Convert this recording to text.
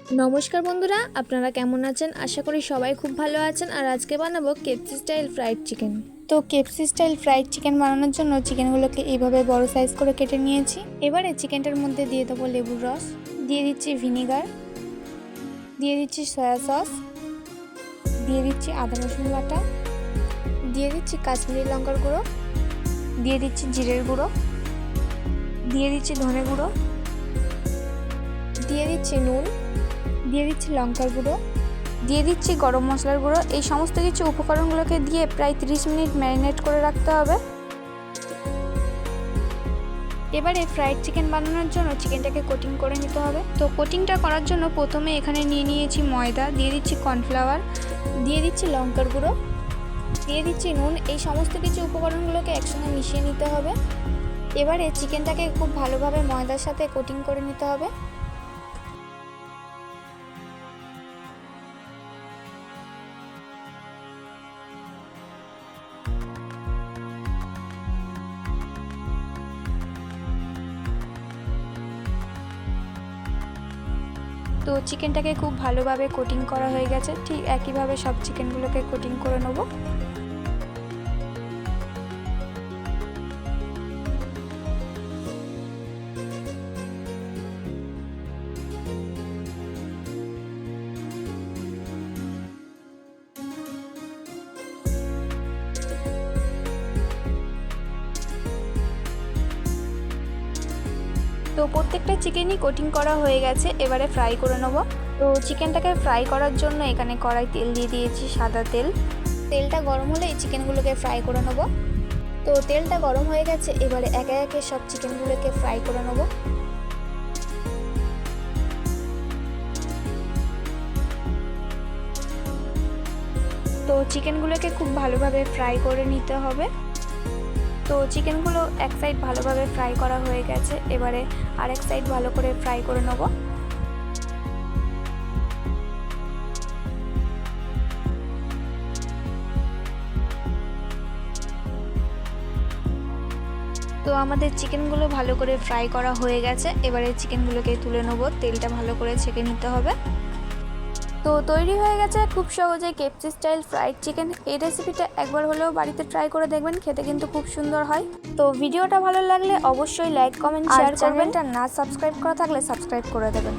নমস্কার বন্ধুরা, আপনারা কেমন আছেন? আশা করি সবাই খুব ভালো আছেন। আর আজকে বানাবো কেএফসি স্টাইল ফ্রাইড চিকেন। তো কেএফসি স্টাইল ফ্রাইড চিকেন বানানোর জন্য চিকেনগুলোকে এইভাবে বড় সাইজ করে কেটে নিয়েছি। এবারে চিকেনটার মধ্যে দিয়ে দেবো লেবুর রস, দিয়ে দিচ্ছি ভিনেগার, দিয়ে দিচ্ছি সয়া সস, দিয়ে দিচ্ছি আদা রসুন বাটা, দিয়ে দিচ্ছি কাশ্মীরি লঙ্কার গুঁড়ো, দিয়ে দিচ্ছি জিরের গুঁড়ো, দিয়ে দিচ্ছি ধনে গুঁড়ো, দিয়ে দিচ্ছি নুন, দিয়ে দিচ্ছি লঙ্কার গুঁড়ো, দিয়ে দিচ্ছি গরম মশলার গুঁড়ো। এই সমস্ত কিছু উপকরণগুলোকে দিয়ে প্রায় 30 মিনিট ম্যারিনেট করে রাখতে হবে। এবারে ফ্রাইড চিকেন বানানোর জন্য চিকেনটাকে কোটিং করে নিতে হবে। তো কোটিংটা করার জন্য প্রথমে এখানে নিয়ে নিয়েছি ময়দা, দিয়ে দিচ্ছি কর্নফ্লাওয়ার, দিয়ে দিচ্ছি লঙ্কার গুঁড়ো, দিয়ে দিচ্ছি নুন। এই সমস্ত কিছু উপকরণগুলোকে একসঙ্গে মিশিয়ে নিতে হবে। এবারে চিকেনটাকে খুব ভালোভাবে ময়দার সাথে কোটিং করে নিতে হবে। তো চিকেনটাকে খুব ভালোভাবে কোটিং করা হয়ে গেছে। ঠিক একইভাবে সব চিকেনগুলোকে কোটিং করে নেব। তো প্রত্যেকটা চিকেনই কোটিং করা হয়ে গেছে। এবারে ফ্রাই করে নেব। তো চিকেনটাকে ফ্রাই করার জন্য এখানে কড়াই তেল দিয়ে দিয়েছি, সাদা তেল। তেলটা গরম হলে এই চিকেনগুলোকে ফ্রাই করে নেব। তো তেলটা গরম হয়ে গেছে, এবারে একে একে সব চিকেনগুলোকে ফ্রাই করে নেব। তো চিকেনগুলোকে খুব ভালোভাবে ফ্রাই করে নিতে হবে। তো চিকেনগুলো এক সাইড ভালোভাবে ফ্রাই করা হয়ে গেছে, এবারে আরেক সাইড ভালো করে ফ্রাই করে নেব। তো আমাদের চিকেনগুলো ভালো করে ফ্রাই করা হয়ে গেছে, এবারে চিকেনগুলোকে তুলে নেব। তেলটা ভালো করে ছেঁকে নিতে হবে। তো তৈরি হয়ে গেছে খুব সহজে কেএফসি স্টাইল ফ্রাইড চিকেন। এই রেসিপিটা একবার হলেও বাড়িতে ট্রাই করে দেখবেন, খেতে কিন্তু খুব সুন্দর হয়। তো ভিডিওটা ভালো লাগলে অবশ্যই লাইক, কমেন্ট, শেয়ার করবেন। চ্যানেলটা না সাবস্ক্রাইব করা থাকলে সাবস্ক্রাইব করে দেবেন।